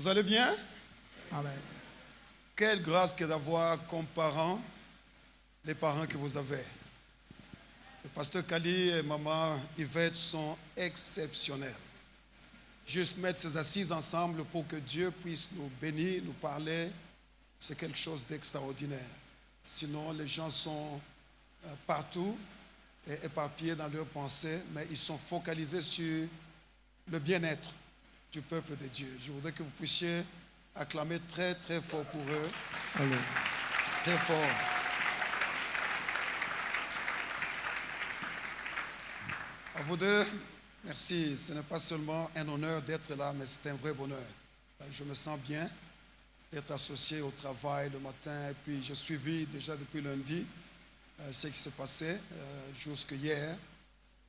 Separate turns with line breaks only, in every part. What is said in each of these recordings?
Vous allez bien?
Amen.
Quelle grâce que d'avoir comme parents les parents que vous avez. Le pasteur Kali et maman Yvette sont exceptionnels. Juste mettre ces assises ensemble pour que Dieu puisse nous bénir, nous parler, c'est quelque chose d'extraordinaire. Sinon, les gens sont partout et éparpillés dans leurs pensées, mais ils sont focalisés sur le bien-être du peuple de Dieu. Je voudrais que vous puissiez acclamer très très fort pour eux.
Allez.
Très fort. À vous deux, merci. Ce n'est pas seulement un honneur d'être là, mais c'est un vrai bonheur. Je me sens bien d'être associé au travail le matin. Et puis, j'ai suivi déjà depuis lundi ce qui s'est passé jusqu'hier.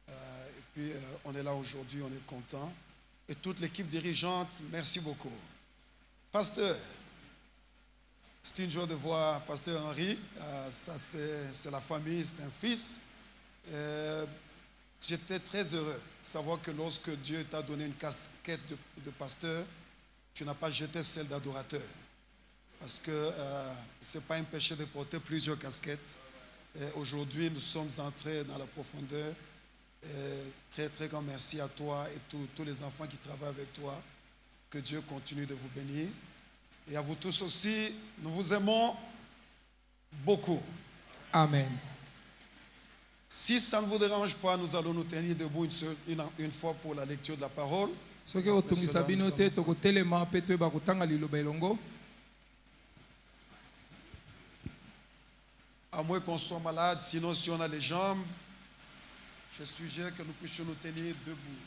Et puis, on est là aujourd'hui, on est content. Et toute l'équipe dirigeante, merci beaucoup. Pasteur, c'est une joie de voir Pasteur Henri. Ça, c'est la famille, c'est un fils. J'étais très heureux de savoir que lorsque Dieu t'a donné une casquette de pasteur, tu n'as pas jeté celle d'adorateur. Parce que ce n'est pas un péché de porter plusieurs casquettes. Aujourd'hui, nous sommes entrés dans la profondeur. Très, très grand merci à toi et tous les enfants qui travaillent avec toi. Que Dieu continue de vous bénir. Et à vous tous aussi, nous vous aimons beaucoup.
Amen.
Si ça ne vous dérange pas, nous allons nous tenir debout une fois pour la lecture de la parole. À moins qu'on soit malade, sinon si on a les jambes, je suggère que nous puissions nous tenir debout.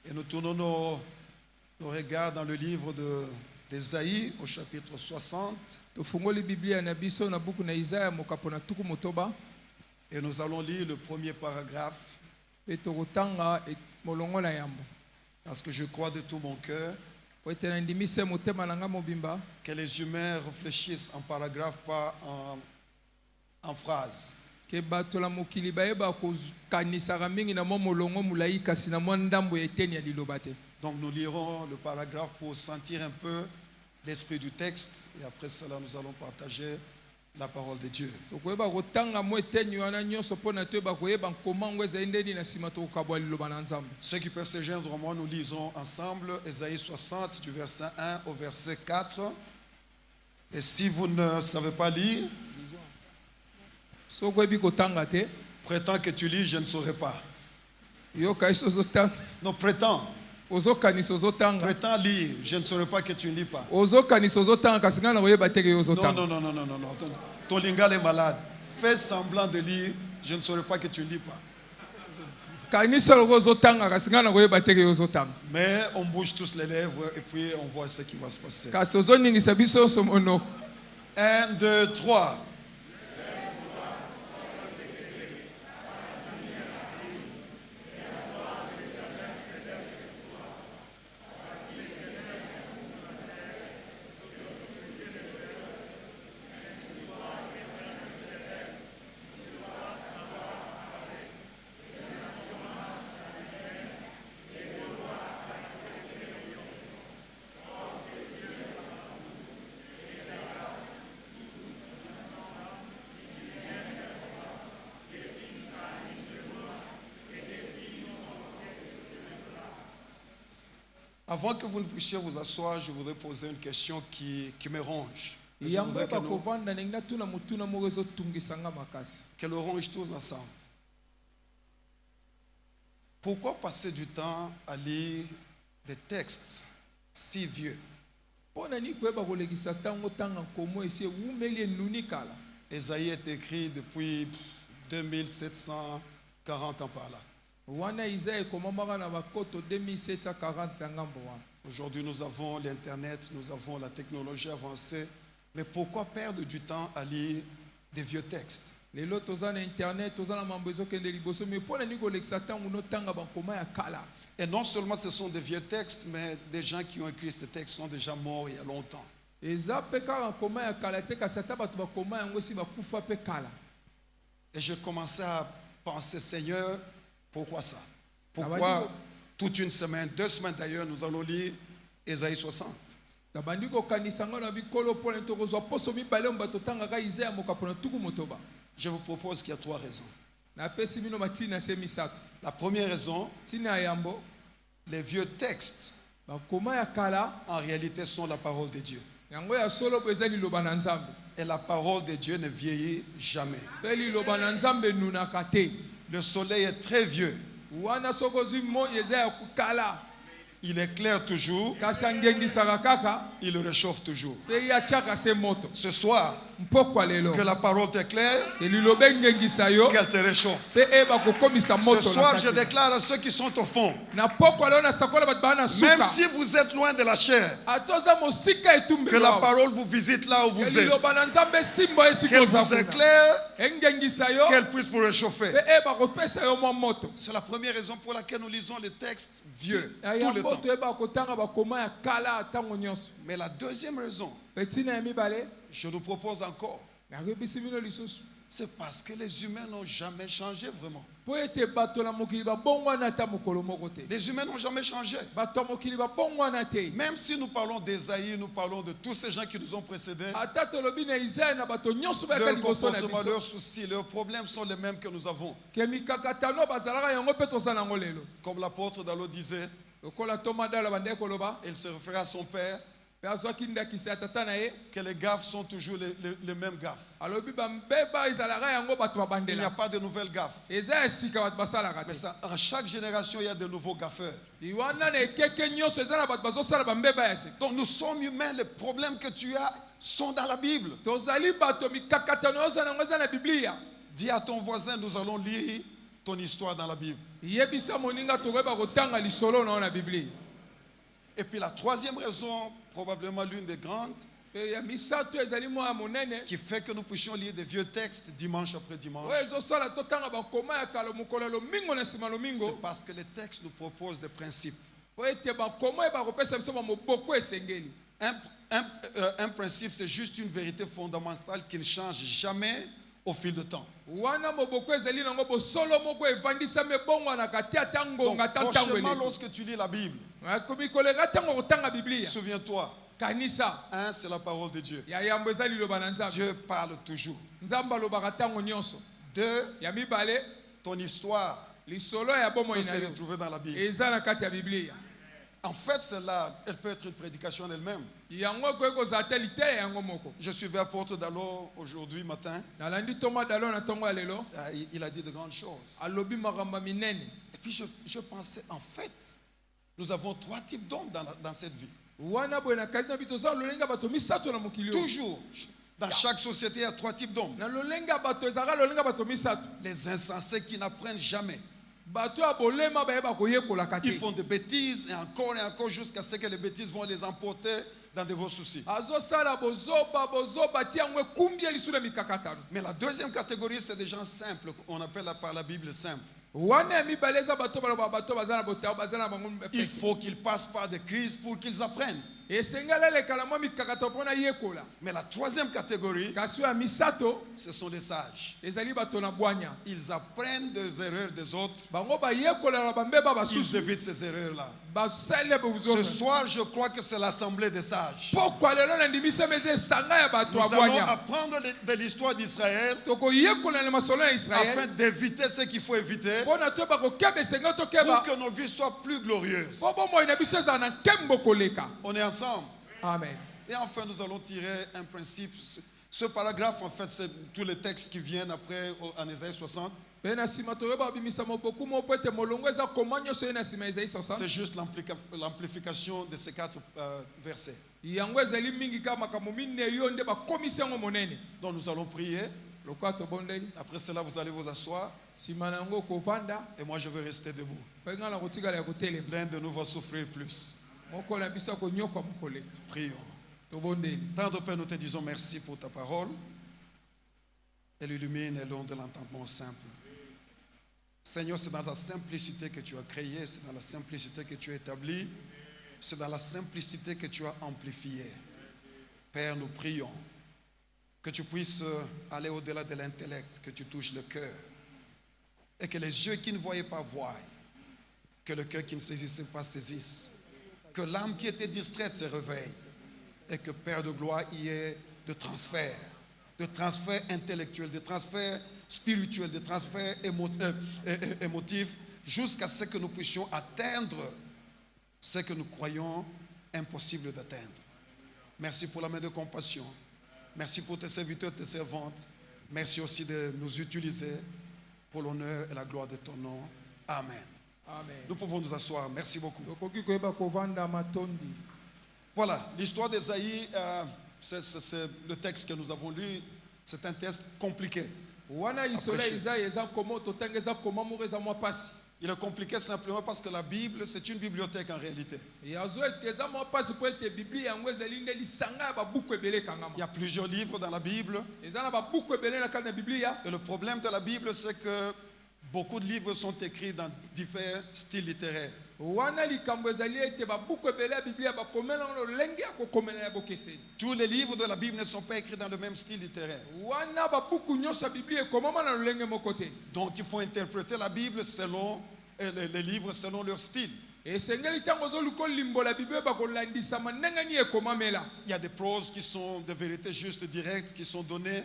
Et nous tournons nos regards dans le livre d'Ésaïe au chapitre 60. Et nous allons lire le premier paragraphe. Parce que je crois de tout mon cœur que les humains réfléchissent en paragraphe, pas en phrase. Donc nous lirons le paragraphe pour sentir un peu l'esprit du texte et après cela nous allons partager la parole de Dieu. Ceux qui peuvent se joindre à moi, nous lisons ensemble Ésaïe 60 du verset 1 au verset 4. Et si vous ne savez pas lire, prétends que tu lis, je ne saurais pas. Non, prétends. Prétends lire, je ne saurais pas que tu ne lis pas. Non. Ton lingala est malade. Fais semblant de lire, je ne saurais pas que tu ne lis pas. Mais on bouge tous les lèvres et puis on voit ce qui va se passer. 1, 2, 3. Avant que vous ne puissiez vous asseoir, je voudrais poser une question qui me ronge. Je voudrais que le ronge tous ensemble. Pourquoi passer du temps à lire des textes si vieux? Ésaïe est écrit depuis 2740 ans par là. Aujourd'hui, nous avons l'Internet, nous avons la technologie avancée. Mais pourquoi perdre du temps à lire des vieux textes? Et non seulement ce sont des vieux textes, mais des gens qui ont écrit ces textes sont déjà morts il y a longtemps. Et je commençais à penser, Seigneur, pourquoi ça? Pourquoi toute une semaine, 2 semaines d'ailleurs, nous allons lire Ésaïe 60. Je vous propose qu'il y a 3 raisons. La première raison, les vieux textes, en réalité, sont la parole de Dieu. Et la parole de Dieu ne vieillit jamais. Le soleil est très vieux. Il éclaire toujours. Il réchauffe toujours. Ce soir, que la parole t'éclaire, qu'elle te réchauffe. Ce soir, je déclare à ceux qui sont au fond, même si vous êtes loin de la chair, que la parole vous visite là où vous êtes, qu'elle vous éclaire, qu'elle puisse vous réchauffer. C'est la première raison pour laquelle nous lisons les textes vieux tout le temps. Mais la deuxième raison, je nous propose encore, c'est parce que les humains n'ont jamais changé vraiment. Les humains n'ont jamais changé. Même si nous parlons d'Ésaïe, nous parlons de tous ces gens qui nous ont précédés, leur comportement, leurs soucis, leurs problèmes sont les mêmes que nous avons. Comme l'apôtre Dallo disait, il se réfère à son père, que les gaffes sont toujours les mêmes gaffes. Il n'y a pas de nouvelles gaffes. Mais ça, en chaque génération, il y a de nouveaux gaffeurs. Donc nous sommes humains, les problèmes que tu as sont dans la Bible. Dis à ton voisin, nous allons lire ton histoire dans la Bible. Et puis la troisième raison, probablement l'une des grandes, qui fait que nous puissions lire des vieux textes dimanche après dimanche, c'est parce que les textes nous proposent des principes. Un principe, c'est juste une vérité fondamentale qui ne change jamais au fil du temps. Donc, prochainement, lorsque tu lis la Bible, souviens-toi, un, c'est la parole de Dieu. Dieu parle toujours. Deux, ton histoire peut se retrouver dans la Bible. En fait, celle-là, elle peut être une prédication elle-même. Je suivais l'apôtre Dallo aujourd'hui matin. Il a dit de grandes choses. Et puis je pensais, en fait, nous avons 3 types d'hommes dans cette vie. Toujours, dans chaque société, il y a 3 types d'hommes. Les insensés qui n'apprennent jamais. Ils font des bêtises et encore jusqu'à ce que les bêtises vont les emporter dans de gros soucis. Mais la deuxième catégorie, c'est des gens simples, qu'on appelle par la Bible simples. Il faut qu'ils passent par des crises pour qu'ils apprennent. Mais la troisième catégorie, ce sont les sages. Ils apprennent des erreurs des autres. Ils évitent ces erreurs-là. Ce soir, je crois que c'est l'assemblée des sages. Nous allons apprendre de l'histoire d'Israël afin d'éviter ce qu'il faut éviter pour que nos vies soient plus glorieuses. On est ensemble.
Amen.
Et enfin, nous allons tirer un principe. Ce paragraphe, en fait, c'est tous les textes qui viennent après en Ésaïe 60. C'est juste l'amplification de ces 4 versets. Donc nous allons prier. Après cela, vous allez vous asseoir. Et moi, je vais rester debout. L'un de nous va souffrir plus. Prions. Tendre Père, nous te disons merci pour ta parole. Elle illumine et l'onde de l'entendement simple. Seigneur, c'est dans la simplicité que tu as créé, c'est dans la simplicité que tu as établi, c'est dans la simplicité que tu as amplifié. Père, nous prions que tu puisses aller au-delà de l'intellect, que tu touches le cœur et que les yeux qui ne voyaient pas voient, Que le cœur qui ne saisissait pas saisisse. Que l'âme qui était distraite se réveille. Et que Père de gloire y ait de transfert intellectuel, de transfert spirituel, de transfert émotif, jusqu'à ce que nous puissions atteindre ce que nous croyons impossible d'atteindre. Merci pour la main de compassion. Merci pour tes serviteurs, tes servantes. Merci aussi de nous utiliser pour l'honneur et la gloire de ton nom. Amen.
Amen.
Nous pouvons nous asseoir. Merci beaucoup. Voilà, l'histoire d'Ésaïe, c'est le texte que nous avons lu. C'est un texte compliqué. Il est compliqué simplement parce que la Bible, c'est une bibliothèque en réalité. Il y a plusieurs livres dans la Bible. Et le problème de la Bible, c'est que beaucoup de livres sont écrits dans différents styles littéraires. Tous les livres de la Bible ne sont pas écrits dans le même style littéraire. Donc il faut interpréter la Bible selon les livres selon leur style. Il y a des proses qui sont des vérités justes, directes, qui sont données.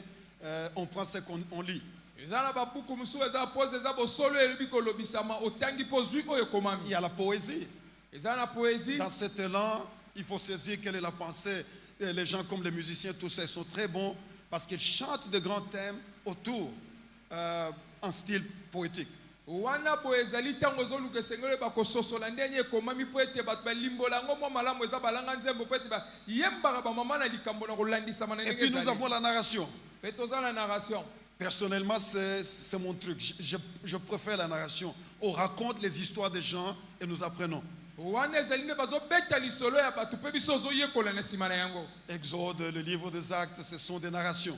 On prend ce qu'on lit. Il y a la poésie. Dans cet élan, il faut saisir quelle est la pensée. Et les gens comme les musiciens, tous ça, sont très bons parce qu'ils chantent de grands thèmes autour en style poétique. Et puis nous avons la narration. Personnellement, c'est mon truc. Je préfère la narration. On raconte les histoires des gens et nous apprenons. Exode, le livre des Actes, ce sont des narrations.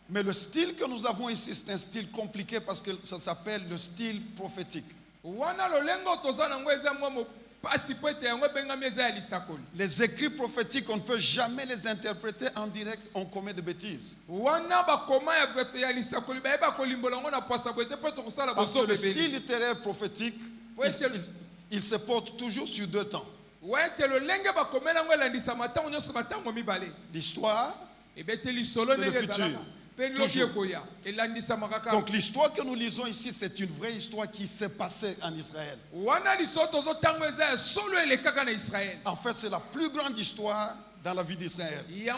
Mais le style que nous avons ici, c'est un style compliqué parce que ça s'appelle le style prophétique. Les écrits prophétiques, on ne peut jamais les interpréter en direct, on commet des bêtises. Parce que le style littéraire prophétique, il se porte toujours sur deux temps. L'histoire et le futur. Donc l'histoire que nous lisons ici, c'est une vraie histoire qui s'est passée en Israël. En fait, c'est la plus grande histoire dans la vie d'Israël. Elle est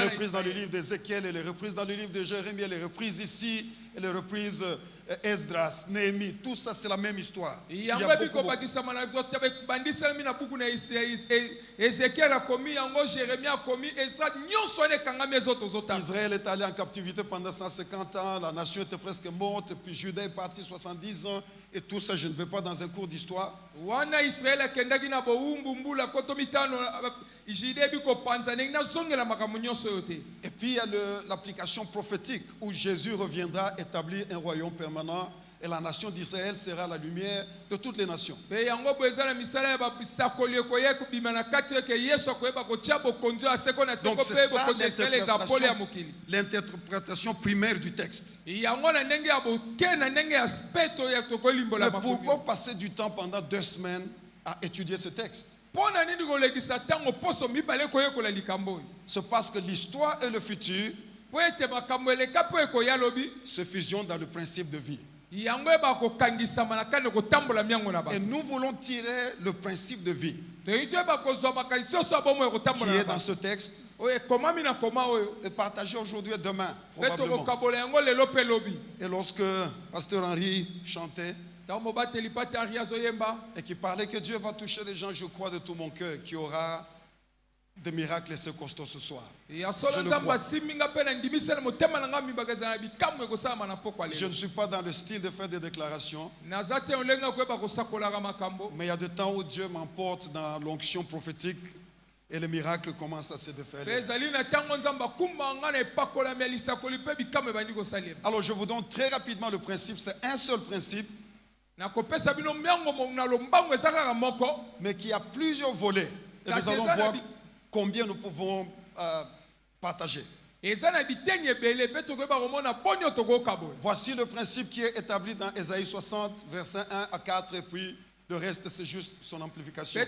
reprise dans le livre d'Ézéchiel, elle est reprise dans le livre de Jérémie, elle est reprise ici, elle est reprise Esdras, Néhémie, tout ça c'est la même histoire. Il y a beaucoup. Israël est allé en captivité pendant 150 ans, la nation était presque morte, puis Juda est parti 70 ans, et tout ça je ne vais pas dans un cours d'histoire. Et puis il y a l'application prophétique où Jésus reviendra établir un royaume permanent et la nation d'Israël sera la lumière de toutes les nations. Donc c'est ça l'interprétation primaire du texte. Mais pourquoi passer du temps pendant 2 semaines à étudier ce texte? C'est parce que l'histoire et le futur se fusionnent dans le principe de vie. Et nous voulons tirer le principe de vie qui est dans ce texte et partager aujourd'hui et demain probablement. Et lorsque Pasteur Henri chantait et qui parlait que Dieu va toucher les gens, je crois de tout mon cœur qu'il y aura des miracles et ce costaud ce soir. Je ne suis pas dans le style de faire des déclarations, mais il y a des temps où Dieu m'emporte dans l'onction prophétique et les miracles commencent à se déferler. Alors je vous donne très rapidement le principe, c'est un seul principe, mais qui a plusieurs volets. Et nous allons voir combien nous pouvons partager. Voici le principe qui est établi dans Ésaïe 60, versets 1 à 4, et puis le reste, c'est juste son amplification.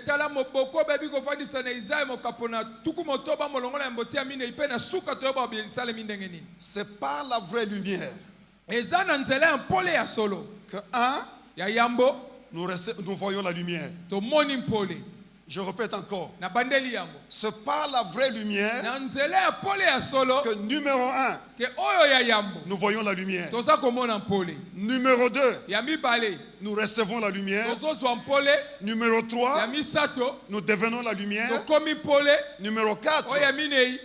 C'est par la vraie lumière que, nous voyons la lumière. Je répète encore. C'est par la vraie lumière que numéro 1, nous voyons la lumière. Numéro 2, nous recevons la lumière. Numéro 3, nous devenons la lumière. Numéro 4,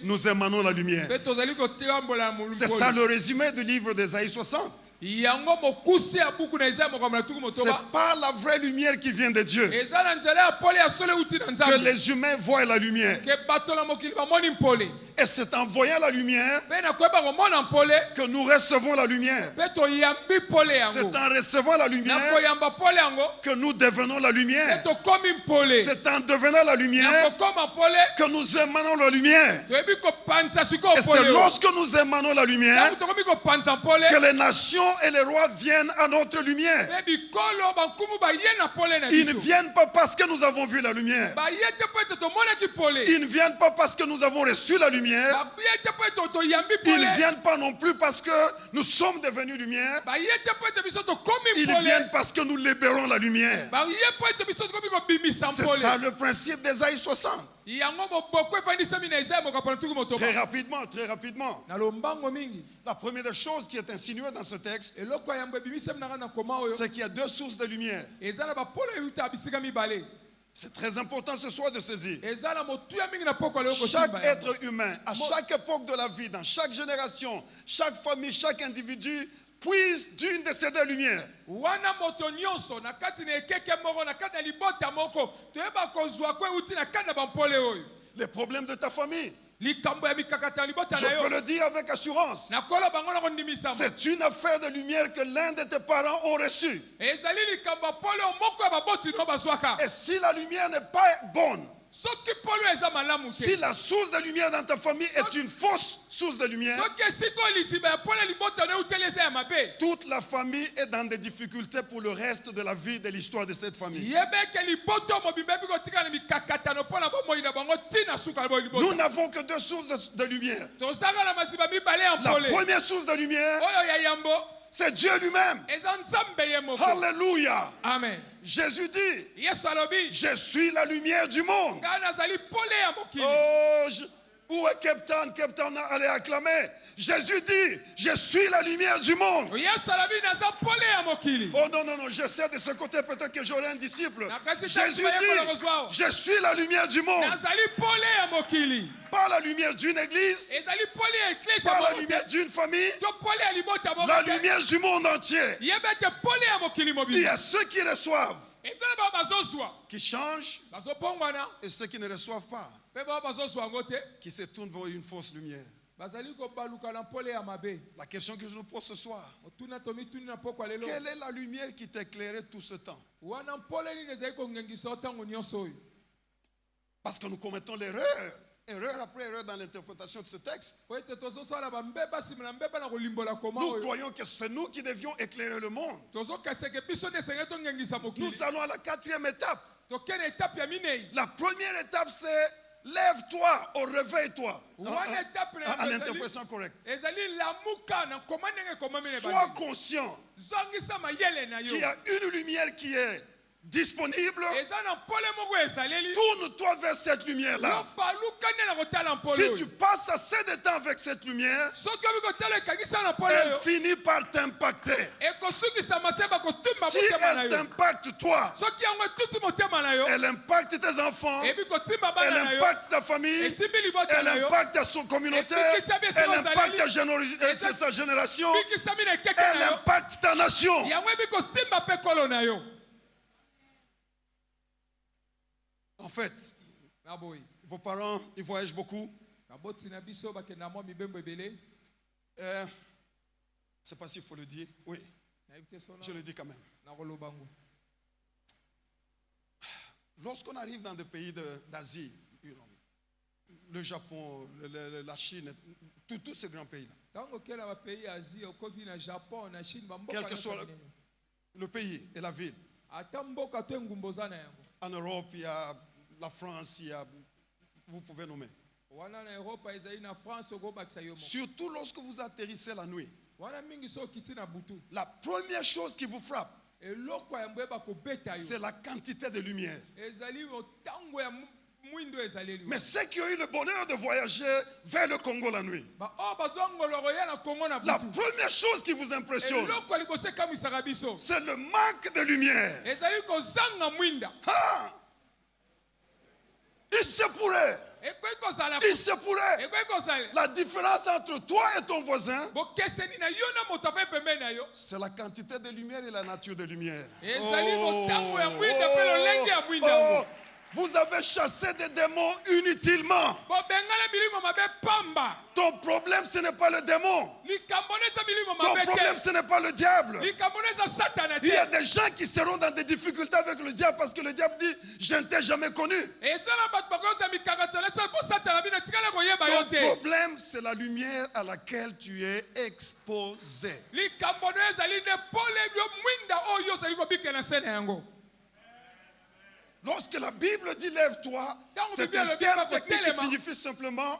nous émanons la lumière. C'est ça le résumé du livre d'Ésaïe 60. C'est par la vraie lumière qui vient de Dieu que les humains voient la lumière. Et c'est en voyant la lumière que nous recevons la lumière. C'est en recevant la lumière que nous devenons la lumière. C'est en devenant la lumière que nous émanons la lumière. Et c'est lorsque nous émanons la lumière que les nations et les rois viennent à notre lumière. Ils ne viennent pas parce que nous avons vu la lumière. Ils ne viennent pas parce que nous avons reçu la lumière. Ils ne viennent pas non plus parce que nous sommes devenus lumière. Ils viennent parce que nous libérons la lumière. C'est ça le principe d'Ésaïe 60. Très rapidement, très rapidement. La première des choses qui est insinuée dans ce texte, c'est qu'il y a deux sources de lumière. C'est très important ce soir de saisir. Chaque être humain, à chaque époque de la vie, dans chaque génération, chaque famille, chaque individu, puise d'une de ces deux lumières. Les problèmes de ta famille, je peux le dire avec assurance, c'est une affaire de lumière que l'un de tes parents ont reçue. Et si la lumière n'est pas bonne, si la source de lumière dans ta famille est une fausse source de lumière, toute la famille est dans des difficultés pour le reste de la vie de l'histoire de cette famille. Nous n'avons que deux sources de lumière. La première source de lumière, c'est Dieu lui-même. Alléluia.
Amen.
Jésus dit, je suis la lumière du monde. Où est Captain? Captain allait acclamer. Jésus dit, je suis la lumière du monde. Oh non, non, non, je sais de ce côté peut-être que j'aurai un disciple. Jésus dit, je suis la lumière du monde. Pas la lumière d'une église, pas la lumière d'une famille, la lumière du monde entier. Il y a ceux qui reçoivent, qui changent, et ceux qui ne reçoivent pas, qui se tournent vers une fausse lumière. La question que je nous pose ce soir, quelle est la lumière qui t'a éclairé tout ce temps? Parce que nous commettons l'erreur, erreur après erreur dans l'interprétation de ce texte. Nous croyons que c'est nous qui devions éclairer le monde. Nous allons à la quatrième étape. La première étape, c'est lève-toi, ou réveille-toi. En interprétation correcte. Sois conscient qu'il y a une lumière qui est disponible. Tourne-toi vers cette lumière-là. Si tu passes assez de temps avec cette lumière, elle finit par t'impacter. Si elle t'impacte toi, elle impacte tes enfants, elle impacte ta famille, elle impacte son communauté, elle impacte ta génération, elle impacte ta nation. En fait, vos parents, ils voyagent beaucoup. Je ne sais pas s'il faut le dire. Oui, je le dis quand même. Lorsqu'on arrive dans des pays d'Asie, le Japon, la Chine, tous ces grands pays-là.
Tango kela ba pays Asie, okoti na Japon, na Chine, ba mboka
Quel que soit le pays et la ville.
ata mboka to engumboza na yango.
En Europe, il y a la France, il y a, vous pouvez nommer.
Wana na Europa ezali na France oko bakisa yo mo.
Surtout lorsque vous atterrissez la nuit.
Wana mingi so kiti na butu.
La première chose qui vous frappe,
Eloko ya mbeba ko beta yo.
c'est la quantité de lumière.
Ezali o tango ya mwindo ezali.
Mais ceux qui ont eu le bonheur de voyager vers le Congo la nuit,
Ba o bazongolo ya na Congo na
la
butu.
première chose qui vous impressionne,
Eloko libose kamisaka biso.
c'est le manque de lumière.
Ezali ko zanga mwinda.
Ah! Il se pourrait,
Ekoki kozala.
il se pourrait,
Ekoki kozala.
la différence entre toi et ton voisin,
Bokeseni na yo na moto afa pembeni na yo.
c'est la quantité de lumière et la nature de lumière.
Ezali motango ya mwinda pe lolenge ya mwinda ngo.
Vous avez chassé des démons inutilement.
Bobengana milimo mabe pamba.
Ton problème, ce n'est pas le démon.
Likamboneza milimo
Ton
mabe
problème,
te.
ce n'est pas le diable.
Likamboneza satana
Il y a
te.
des gens qui seront dans des difficultés avec le diable parce que le diable dit, je ne t'ai jamais connu.
Ezala bat bakoza mikakatana sa po satana bina tikala koyeba yo
Ton
te.
problème, c'est la lumière à laquelle tu es exposé.
Likamboneza line pole yo mwinda oyo zali ko bikena sene yango.
Lorsque la Bible dit lève-toi, c'est un terme technique qui signifie simplement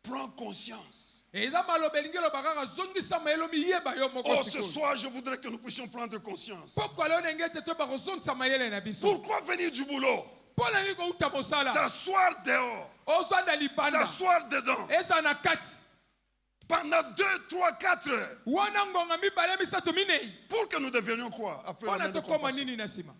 prends conscience.
Eza malobe lingelo bakanga zongisa mayelo miyeba yo moko
Oh, ce
sikoyo.
soir, je voudrais que nous puissions prendre conscience.
Pourquoi leo ngete to bakozongisa mayele na biso?
Pourquoi venir du boulot,
Pona ni ko uta mosala.
s'asseoir dehors,
Ozanda libanda.
s'asseoir dedans
Eza na kati.
pendant 2, 3, 4 heures
Wana ngonga mibale misato minei.
pour que nous devenions quoi après la
Pona
main de
to koma
compassion?
nini na sima?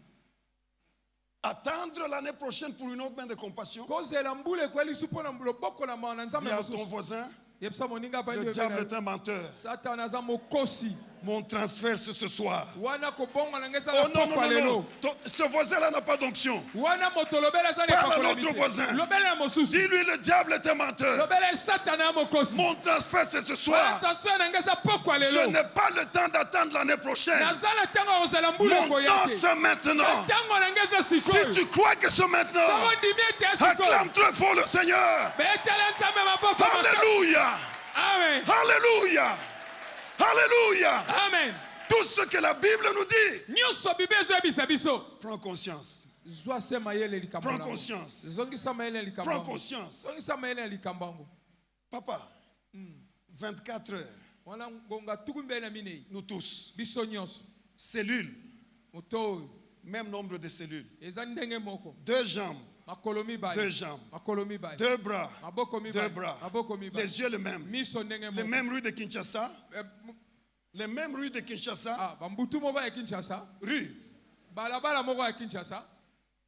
Attendre l'année prochaine pour une autre main de compassion.
Kozela mbule kweli supona mbulo boko na maana nzambe
Dis à ton
mosusu.
voisin,
Yepsa moninga pa
le
ndio
diable est
bena.
un menteur.
Satana za mokosi.
Mon transfert, c'est ce soir.
Wana ko bonga na ngesa
Oh
na
non, non,
pokwa
non, non.
lelo.
Ce voisin-là n'a pas d'onction.
Wana motolobela za ne
Parle à
pakola
notre
bite.
voisin.
Lobela mosusu.
Dis-lui, le diable est un menteur.
Lobela satana mokosi.
Mon transfert, c'est ce soir.
Attention na ngesa pokwa
Je
lelo.
n'ai pas le temps d'attendre l'année prochaine.
Nazala tango ozela mbule
Mon
ko
temps,
yate.
c'est maintenant.
Tango na ngesa
Si
sikoyo.
tu crois que c'est maintenant,
Tango ndimie te sikoyo.
acclame très fort le Seigneur.
Betela nzambe maboko.
Alléluia.
Amen.
Alléluia. Alléluia.
Amen.
Tout ce que la Bible nous dit.
Nyonso bibe zo ebisa biso.
Prends conscience.
Zwa sema yele likambo.
Prends conscience.
Zongisa mayele likambo.
Prends conscience.
Zongisa mayele likambo.
Papa, 24 heures,
Wana ngonga tukumbe na minei.
nous tous,
Biso nyonso.
cellules,
Moto
même nombre de cellules.
eza ndenge moko.
2 jambes,
Makolo mibale.
2 jambes,
Makolo mibale.
2 bras,
Maboko
2
mibale.
bras,
Maboko mibale.
les yeux les mêmes.
Miso ndenge
Les
moko.
mêmes rues de Kinshasa,
Eh,
les mêmes rues de Kinshasa,
Ah, bambutu moko ya Kinshasa.
rue.
Balabala moko ya Kinshasa.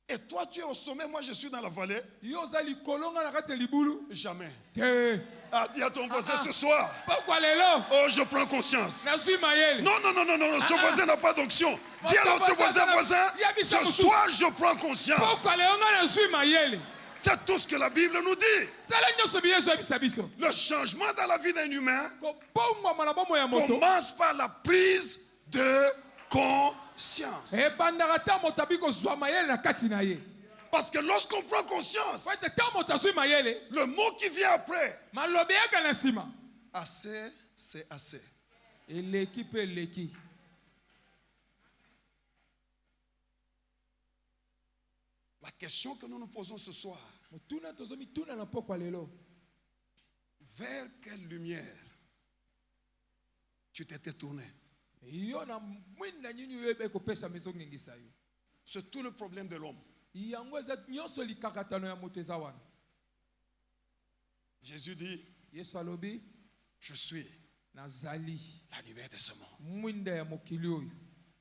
Et toi, tu es au sommet, moi je suis dans la vallée.
Yo za likolonga na kati ya libulu.
Jamais.
Te.
Ah, dis à ton voisin
Ah.
ce soir.
Pourquoi lelo?
Oh, je prends conscience.
Nazui mayele.
Non, non, non, non, non, ce
Ah.
voisin n'a pas d'onction. Dis à
Mon
l'autre
voisin,
voisin,
il y a mis ça
ce
au-dessous.
soir je prends conscience.
Pourquoi lelo nga nazui mayele?
C'est tout ce que la Bible nous dit.
Zala nyonso biye zo ebisa biso.
Le changement dans la vie d'un humain
Ko bongwa na bomo ya moto.
commence par la prise de conscience.
E bandaka ta moto abi kozwa mayele na kati na ye.
Parce que lorsqu'on prend conscience,
Wese ta moto azwi mayele.
le mot qui vient après,
Malobe yaka na nsima.
assez, c'est assez.
Eleki pe eleki.
La question que nous nous posons ce soir,
Motuna tozomi tuna na pokwa lelo.
vers quelle lumière tu t'étais tourné?
Yo na mwinda nyinyi yo ebe kopesa mezo ngengisa yo.
C'est tout le problème de l'homme.
Yango eza nyonso likakatano ya moto eza wana.
Jésus dit,
Yesu alobi
je suis
nazali
la lumière de ce monde.
mwinda ya mokili oyo.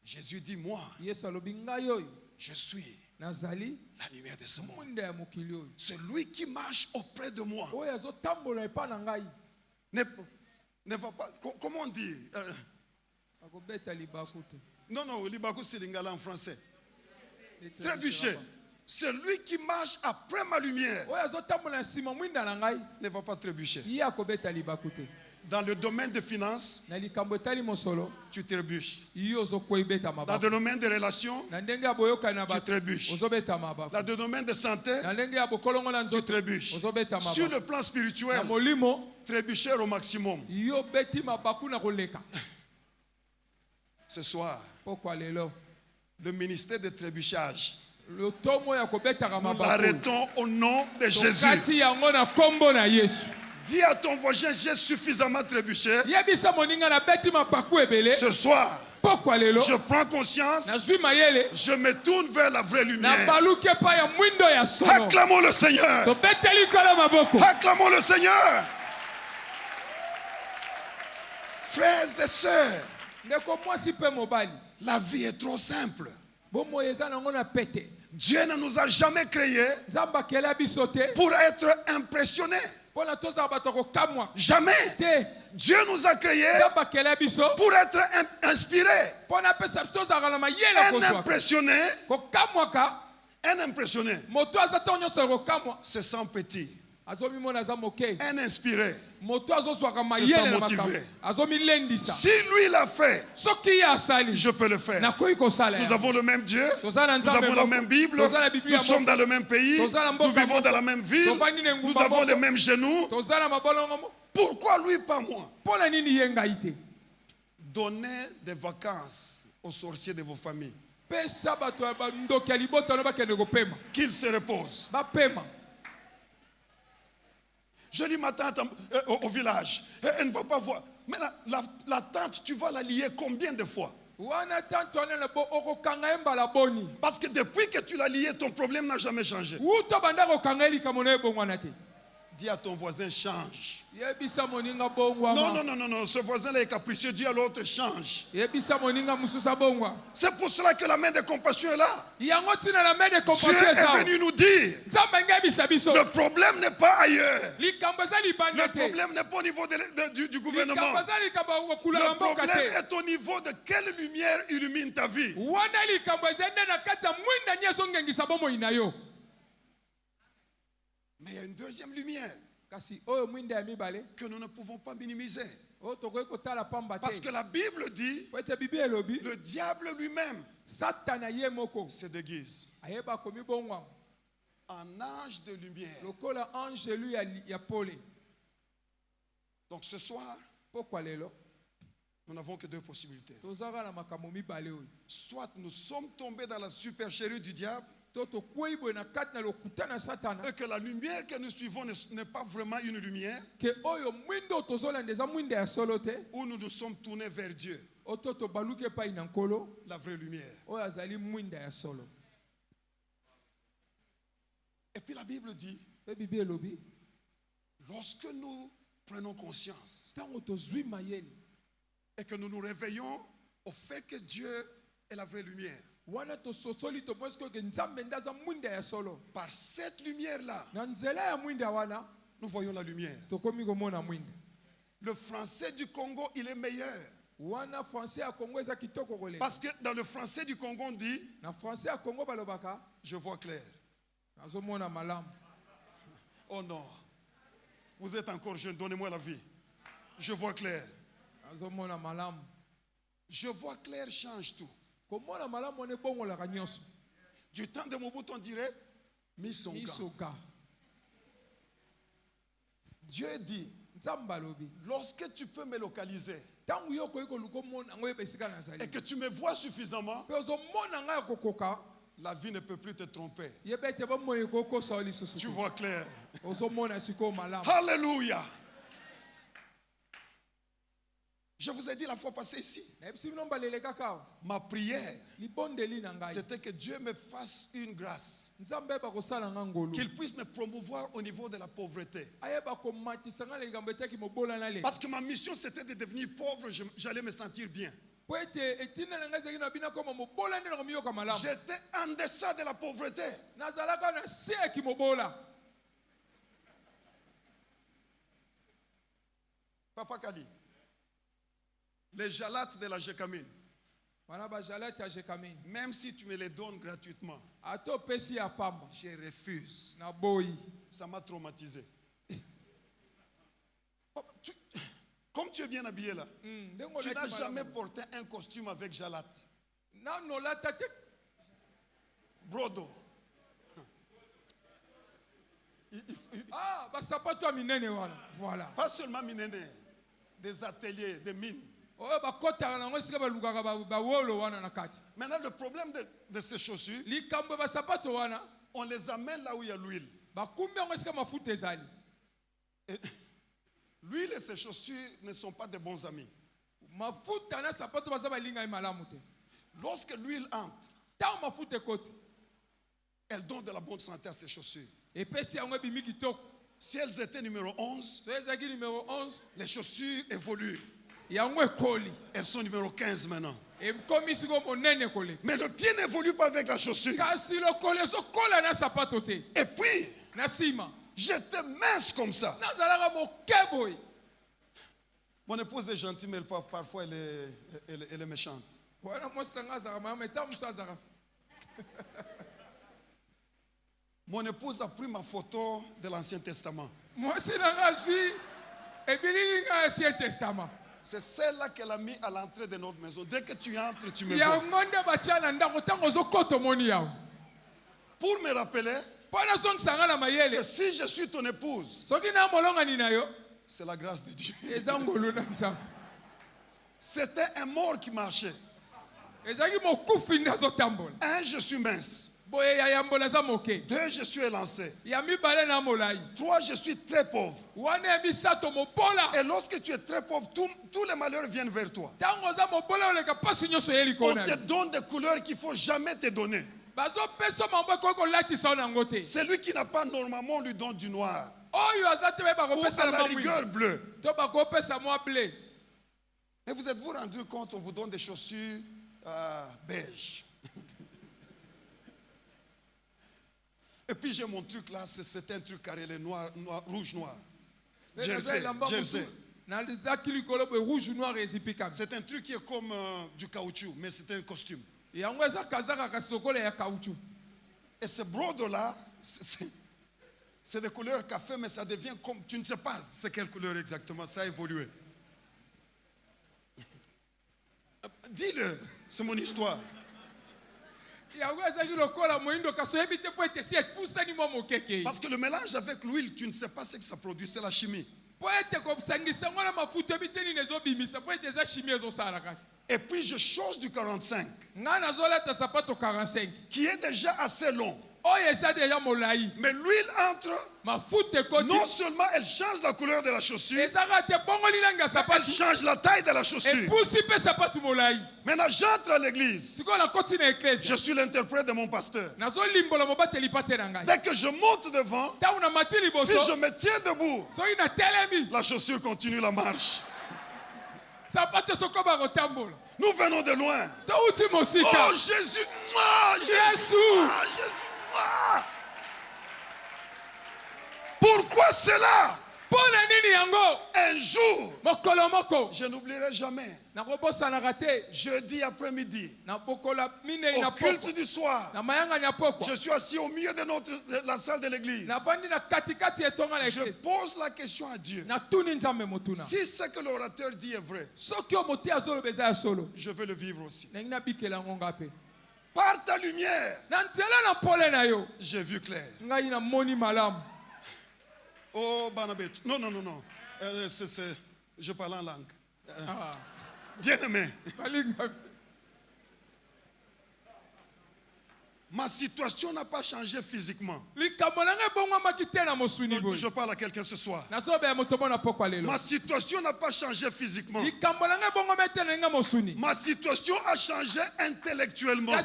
Jésus dit, moi,
Yesu alobi ngai oyo
je suis
nazali
la lumière de ce monde.
mwinda ya mokili oyo.
Celui qui marche auprès de moi
Oyo azotambola epa na ngai.
ne va pas, comment on dit?
Akobeta libaku te.
Non, non, Libaku c'est lingala en français. Trébucher. Celui qui marche après ma lumière
Oyo azotambola na nsima mwinda na ngai.
ne va pas trébucher.
Ye akobeta libaku te.
Dans le domaine des finances,
na likambo etali mosolo
tu trébuches.
yo ozokoibeta
Dans
mabaku
le domaine des relations,
na ndenge ya boyokani na
tu
bato
trébuches.
ozobeta mabaku
Dans le domaine de santé,
na ndenge ya bokolongo na
tu
nzoto
trébuches.
ozobeta
Sur
mabaku
le plan
na
spirituel,
molimo
trébucher au maximum.
yo beti mabaku na koleka.
Ce soir,
Pourquoi lelo
le ministère de trébuchage,
le tomo ya kobetaka
nous
mabaku
l'arrêtons au nom de Jésus.
tokati yango na kombo na Yesu.
Dis à ton voisin, j'ai suffisamment trébuché.
Yebisa moninga na beti mabaku ebele.
Ce soir,
Pourquoi lelo
je prends conscience,
nazwi mayele
je me tourne vers la vraie
na
lumière.
baluki epai ya mwindo ya solo.
Acclamons le Seigneur.
Tobeteli kolo maboko.
Acclamons le Seigneur. Frères et sœurs,
Ndeko mwasi pe mobali
la vie est trop simple.
bomo eza nango na pete.
Dieu ne nous a jamais créés
Nzambe akela biso te
pour être impressionnés.
mpona tozala bato kokamwa
Jamais.
te.
Dieu nous a créés
Nzambe akela biso
pour être inspirés.
mpona apesa biso tozalaka na mayele
Un
kozwaka
impressionné,
kokamwaka.
un impressionné,
Moto aza ntango nyonso kokamwa
se sent petit.
azomimona aza moke.
Un inspiré,
Moto azozwaka
sent
mayele na
motivé.
makambo azomilendisa.
si lui l'a fait,
Soki ye asali
je peux le faire.
nakoki kosala
Nous
yango.
avons le même Dieu,
Toza na
nous
Nzambe
avons la
moko.
même Bible,
Toza na Biblia
nous sommes
moko.
dans le même pays,
Toza na mboka
nous vivons
moko.
dans la même ville,
Tovandi na
nous
engumba
avons
moko.
les mêmes genoux.
toza na mabolongo mo.
Pourquoi lui, pas moi?
Mpona nini ye ngai te?
Donnez des vacances aux sorciers de vos familles,
Pesa bato ya bandoki ya libota no bakende kopema
qu'ils se reposent.
bapema.
Je dis ma tante au village, elle ne va pas voir. Mais la tante, tu vas la lier combien de fois?
Wana tanto wana na bo okokanga ye mbala boni.
Parce que depuis que tu l'as lié, ton problème n'a jamais changé.
Uto banda kokanga ye likambo na ye bongwana te.
Dis à ton voisin, change.
Yebisa moninga bongwama.
Non, ce voisin-là est capricieux. Dis à l'autre, change.
Yebisa moninga mususa bongwa.
C'est pour cela que la main de compassion est là.
Yango tina na mede
Dieu
compassion
est
eza.
venu nous dire,
Nzambe ngai bisa biso.
le problème n'est pas ailleurs.
Likambo eza libanda
Le
te.
problème n'est pas au niveau du
Likambo
gouvernement.
eza likambo
Le
okulaka mboka
problème
te.
est au niveau de quelle lumière illumine ta vie.
Wana likambo eza nde na kati ya mwinda nyonso ngengisa bomoi na yo.
Mais il y a une deuxième lumière
Kasi oyo mwinda ya mibale
que nous ne pouvons pas minimiser.
oyo tokoki kotala pamba
Parce
te.
que la Bible dit,
Po ete Biblia elobi
le diable lui-même
Satana ye moko
se déguise
ayeba komi bongwa
en ange de lumière.
lokola ange lui ya pole.
Donc ce soir,
Pourquoi lelo
nous n'avons que deux possibilités.
tozaka na makambo mibale oyo.
Soit nous sommes tombés dans la supercherie du diable
To tokwei boye na kati na lokuta na Satana
et que la lumière que nous suivons n'est pas vraiment une lumière,
ke oyo mwindo tozolanda eza mwinda ya solo te.
où nous nous sommes tournés vers Dieu,
Oto tobaluki epai na nkolo
la vraie lumière.
oyo azali mwinda ya solo.
Et puis la Bible dit,
Pe Biblia elobi
lorsque nous prenons conscience
ntango tozwi mayele
et que nous nous réveillons au fait que Dieu est la vraie lumière,
wana tososoli tomwesi koke Nzambe nde aza mwinda ya solo.
par cette lumière-là,
Na nzela ya mwinda wana
nous voyons la lumière.
tokomi komona mwinda.
Le français du Congo, il est meilleur.
Wana français ya Congo eza kitoko koleka.
Parce que dans le français du Congo, on dit,
Na français ya Congo balobaka
je vois clair.
nazomona malamu.
Oh non, vous êtes encore jeune, donnez-moi la vie. Je vois clair.
Nazomona malamu.
Je vois clair change tout.
Komona malamu ne bongolaka nyonso.
Du temps de Mobutu, on dirait, Misonga.
Misoka.
Dieu dit,
Nzambe alobi
lorsque tu peux me localiser
ntango yo okoki koluka omona ngo yeba esika nazali
et que tu me vois suffisamment,
mpe ozomona ngai ya kokoka
la vie ne peut plus te tromper.
yeba ete bomoi ekokosa yo lisusu
Tu
te.
vois clair.
Ozomona sikoyo malamu.
Alléluia. Je vous ai dit la fois passée ici,
Nayebisi bino mbalele kaka awa.
ma prière,
Libondeli na ngai
c'était que Dieu me fasse une grâce,
Nzambe ayeba kosala nga ngolu
qu'il puisse me promouvoir au niveau de la pauvreté.
ayeba komatisa nga na likambo etaki mobola na le
Parce que ma mission, c'était de devenir pauvre, j'allais me sentir bien.
po ete etina na ngai ezalaki na bino koma mobola nde na komiyoka malamu.
J'étais en deçà de la pauvreté.
Nazalaka na se ya kimobola.
Papa Kali, les jalates de la Jekamine,
Wana bajalete ya Jekamine
même si tu me les donnes gratuitement,
ata opesi ya pamba
je refuse.
na boyi.
Ça m'a traumatisé. Comme tu es bien habillé là, tu n'as jamais porté un costume avec Jalat. Brodo.
Voilà.
Pas seulement Minene, des ateliers, des mines.
Maintenant,
le problème de ces chaussures, on les amène là où il y a l'huile. Et l'huile et ses chaussures ne sont pas de bons amis. Lorsque l'huile entre, elle donne de la bonne santé à ses chaussures. Si elles étaient numéro 11, les chaussures évoluent. Elles sont numéro 15 maintenant. Mais le pied n'évolue pas avec la chaussure. Et puis, j'étais mince comme ça. Mon épouse est gentille, mais parfois elle est méchante. Mon épouse a pris ma photo de l'Ancien Testament. C'est celle-là qu'elle a mis à l'entrée de notre maison. Dès que tu entres, tu me vois. Pour me rappeler que si je suis ton épouse, c'est la grâce de Dieu. C'était un mort qui marchait. Un, je suis mince. 2, je suis élancé. 3, je suis très pauvre. Et lorsque tu es très pauvre, tous les malheurs viennent vers toi. On te donne des couleurs qu'il ne faut jamais te donner. Celui qui n'a pas normalement, on lui donne du noir. Ou à la rigueur bleu. Mais vous êtes-vous rendu compte, on vous donne des chaussures beige. Et puis j'ai mon truc là, c'est un truc carré, noir, rouge, noir. Jersey. C'est un truc qui est comme du caoutchouc, mais c'est un costume. Et ce brodo là, c'est des couleurs café, mais ça devient comme, tu ne sais pas c'est quelle couleur exactement, ça a évolué. Dis-le, c'est mon histoire. Parce que le mélange avec l'huile, tu ne sais pas ce que ça produit, c'est la chimie. Et puis je chose du 45, qui est déjà assez long. Mais l'huile entre, non seulement elle change la couleur de la chaussure, elle change la taille de la chaussure. Maintenant j'entre à l'église, je suis l'interprète de mon pasteur. Dès que je monte devant, si je me tiens debout, la chaussure continue la marche. Nous venons de loin. Oh Jésus, Jésus. Pourquoi cela? Un jour, je n'oublierai jamais, jeudi après-midi, au culte du soir, je suis assis au milieu de la salle de l'église. Je pose la question à Dieu. Si ce que l'orateur dit est vrai, je veux le vivre aussi. Par ta lumière, j'ai vu clair. Oh, Banabet. Non. Je parle en langue. Bien-aimé. Ma situation n'a pas changé physiquement. Je parle à quelqu'un ce soir. Ma situation n'a pas changé physiquement. Ma situation a changé intellectuellement. Dans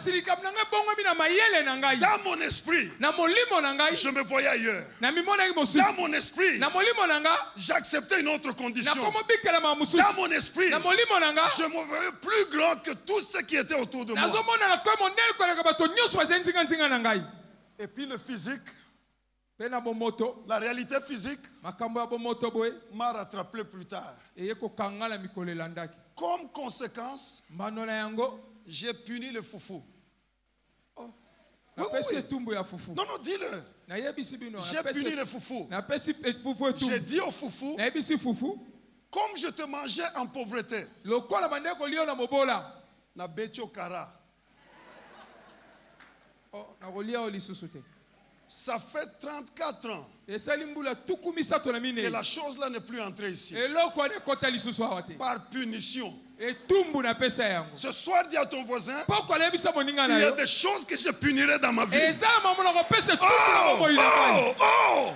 mon esprit, je me voyais ailleurs. Dans mon esprit, j'acceptais une autre condition. Dans mon esprit, je me voyais plus grand que tout ce qui était autour de moi. Et puis le physique, la réalité physique m'a rattrapé plus tard. Comme conséquence, j'ai puni le foufou. Oui. Non, dis-le. J'ai puni le foufou. J'ai dit au foufou, comme je te mangeais en pauvreté,
lokola bande kolia na mobola
na betio kara.
oh na kolia o lisusu te
Ça fait 34 ans
esali mbula tuku misato na
que
mine
la chose là n'est plus entrée ici.
eloko ane kota lisusu awa te
Par punition.
etumbu na pesa yango
Ce soir, dis à ton voisin,
poko alebisa moninga
il
na
y a
yo
des choses que je punirai dans ma vie.
eza mamona kopesa etumbu na
Oh,
boboyi na ngai
oh, oh.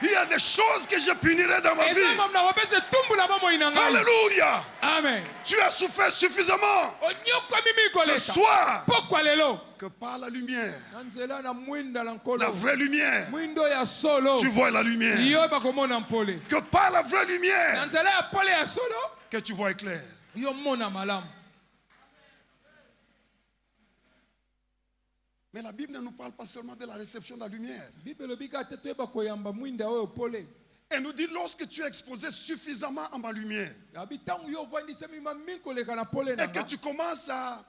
Il y a des choses que je punirai dans ma
eza
vie.
mamona kopesa etumbu na boboyi na ngai
Alléluia.
amen
Tu as souffert suffisamment.
onyokomi
Ce
mikoleka
soir,
pokwa lelo
que par la lumière,
na nzela na mwinda na
la
nkolo
vraie lumière,
mwindo ya solo
tu vois la lumière.
yo bakomona mpole
Que par la vraie
na
lumière,
nzela ya pole ya solo
que tu vois clair.
yo mona malamu
Mais la Bible ne nous parle pas seulement de la réception de la lumière.
bible elobi kaka te toyeba koyamba mwinda oyo pole
Elle nous dit, lorsque tu es exposé suffisamment à ma lumière
abi ntango yo ovandisami mingi koleka na pole na
et que
nga
tu commences à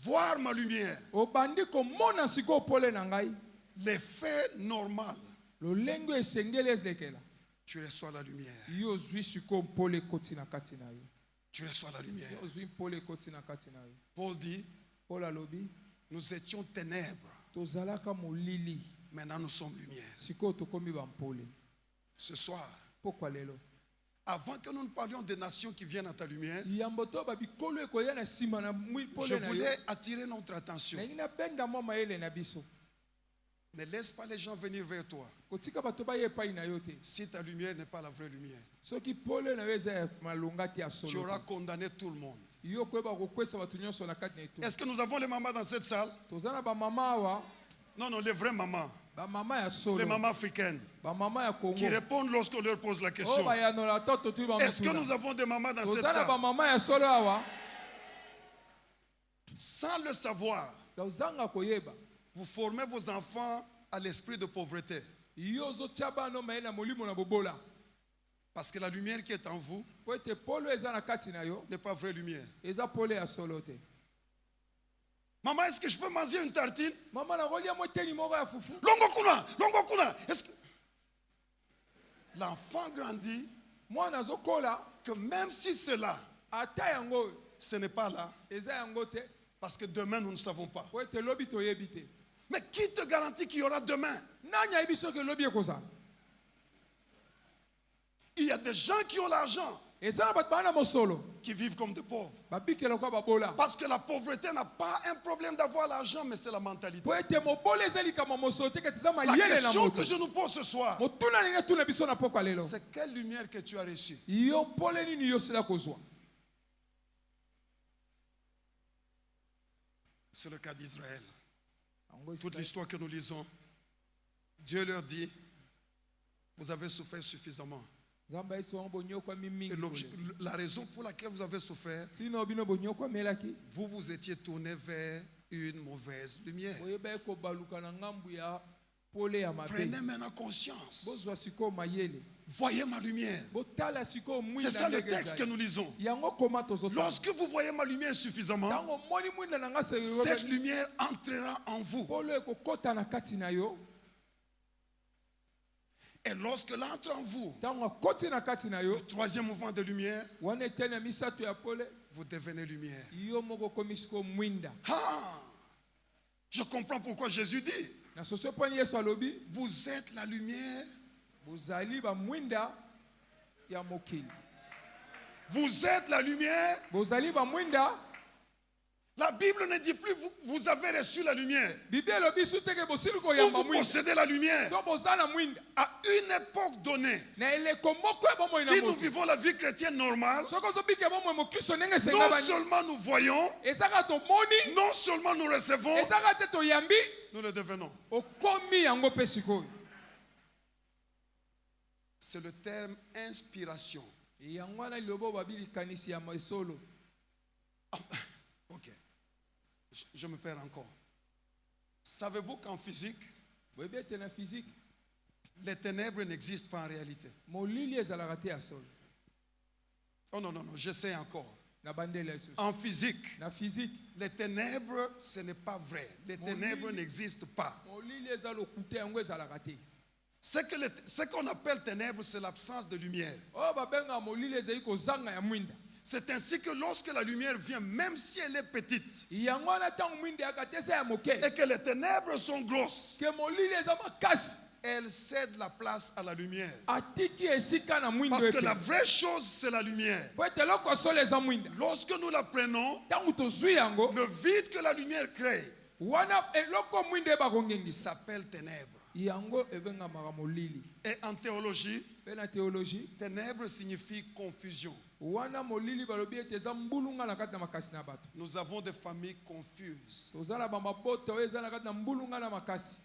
voir ma lumière,
obandi komona sikoyo pole na ngai
l'effet normal,
lolenge oyo esengeli ezilekela
tu reçois la lumière.
yo ozwi sikoyo mpole ekoti na kati na yo
Tu reçois la lumière.
yo ozwi mpole ekoti na kati na yo
Paul dit,
pole alobi
nous étions ténèbres,
tozalaka molili
maintenant nous sommes lumière.
sikoyo tokomi bampole
Ce soir,
pokwa lelo
avant que nous ne parlions des nations qui viennent à ta lumière,
yambo to babikolo ekoya na nsima na
je
pole na yo
voulais attirer notre attention.
nalingi nabenda mwa mayele na biso
Ne laisse pas les gens venir vers toi
kotika bato baya epai na yo te
si ta lumière n'est pas la vraie lumière.
soki pole na yo eza ya malonga te ya
Tu
solo
auras condamné tout le monde.
yo koyeba kokwesa bato nyonso na kati na etu
Est-ce que nous avons les mamans dans cette salle?
toza na bamama awa
Non, non, les vraies mamans.
bamama ya
Les
solo
mamans africaines
bamama ya
qui
kongo
répondent lorsqu'on leur pose la
oyo
question.
bayanola to totuli
Est-ce que nous
bamotuna
avons des mamans dans cette
toza na
salle?
bamama ya solo awa
Sans le savoir,
tozanga koyeba
vous formez vos enfants à l'esprit de pauvreté.
yo ozotya bana maye na molimo na bobola
Parce que la lumière qui est en vous
po ete polo eza na kati na yo
n'est pas vraie lumière.
eza pole ya solo te
Maman, est-ce que je peux manger une tartine?
mama nakolia mo eteni moko ya fufu
Longo kuna, longo kuna. Est-ce que... L'enfant grandit
mwana azokola
que même si cela,
ata yango oyo
ce n'est pas là,
eza yango te
parce que demain nous ne savons pas.
po ete lobi toyebi te
Mais qui te garantit qu'il y aura demain?
nani ayebi soki elobi ekozala
Il y a des gens qui ont l'argent
eza na bato bana mosolo
qui vivent comme des pauvres.
babikela kwa babola
Parce que la pauvreté n'a pas un problème d'avoir l'argent, mais c'est la mentalité.
po ete mobola eza likambo mosolo te kati eza
La
mayele na
question
moto
que je nous pose ce soir,
motuna nini atuna biso na pokwa lelo
c'est quelle lumière que tu as reçue?
yo pole nini yo sila kozwa
C'est le cas d'Israël.
Yango
Toute
Israel-
l'histoire que nous lisons, Dieu leur dit, vous avez souffert suffisamment.
nzambe ayesi wango bonyokwami
Et
mingi
la raison pour laquelle vous avez souffert,
tino bino bonyokwamelaki
vous vous étiez tourné vers une mauvaise lumière.
oyeba ye kobaluka na ngambu ya pole ya mabe
Prenez maintenant conscience.
bozwa sikoyo mayele
Voyez ma lumière.
botala sikoyo
C'est
mwinda
ça le
ndenge
texte que
ezali
nous lisons.
yango koma tozotala
Lorsque vous voyez ma lumière suffisamment,
ntango omoni mwinda na nga
cette lumière entrera en vous.
polo ekokɔta na kati na yo
Et lorsqu'elle entre en vous,
ntango akɔti na kati na yo
le troisième mouvement de lumière,
wana eteni ya misato ya pole
vous devenez lumière.
yo moko okomi sikoyo mwinda
Ah, je comprends pourquoi Jésus dit,
na soso eponi yesu alobi
vous êtes la lumière,
bozali bamwinda ya mokili
vous êtes la lumière.
bozali bamwinda
La Bible ne dit plus vous avez reçu la lumière.
bibi elobi su teke bosili
Ou
koyamba
vous
mwinda
possédez la lumière.
to boza na mwinda
À une époque donnée,
na eleko moko ya bomoi na
si nous
moto
vivons la vie chrétienne normale,
soki ozobika bomoi mokristo ndenge esenga
non
bani
seulement nous voyons,
ezaka tomoni
non seulement nous recevons,
ezaka te toyambi
nous le devenons.
okomi yango mpe sikoyo
C'est le terme inspiration.
yango wana liloba babi likanisi ya masolo
Ok. Je me perds encore. Savez-vous qu'en physique,
boyebi ete na physique
les ténèbres n'existent pas en réalité?
molili ezalaka te ya solo
Oh non, non, non, j'essaie encore.
na bandela lisusu
En physique,
na physique
les ténèbres, ce n'est pas vrai. Les ténèbres n'existent pas.
molili eza lokute yango ezalaka te
Ce qu'on appelle ténèbres, c'est l'absence de lumière.
oyo babenga molili ezali kozanga ya mwinda.
C'est ainsi que lorsque la lumière vient, même si elle est petite,
yango wana ntango mwinda eyaka te eza ya moke,
et que les ténèbres sont grosses,
ke molili eza makasi,
elle cède la place à la lumière.
atiki esika na mwindo
Parce que
ete.
la vraie chose, c'est la lumière.
Po ete eloko solo eza mwinda.
Lorsque nous la prenons,
Ntango tozwi yango,
le vide que la lumière crée
wana eloko mwinda eyeba kongengisa,
s'appelle ténèbres.
yango ebengamaka molili.
Et en théologie,
Mpe na théologie,
ténèbres signifie confusion.
wana molili balobi ete eza mbulunga na kati na makasi na bato.
Nous avons des familles confuses.
Toza na bamabota oyo eza na kati na mbulunga na makasi.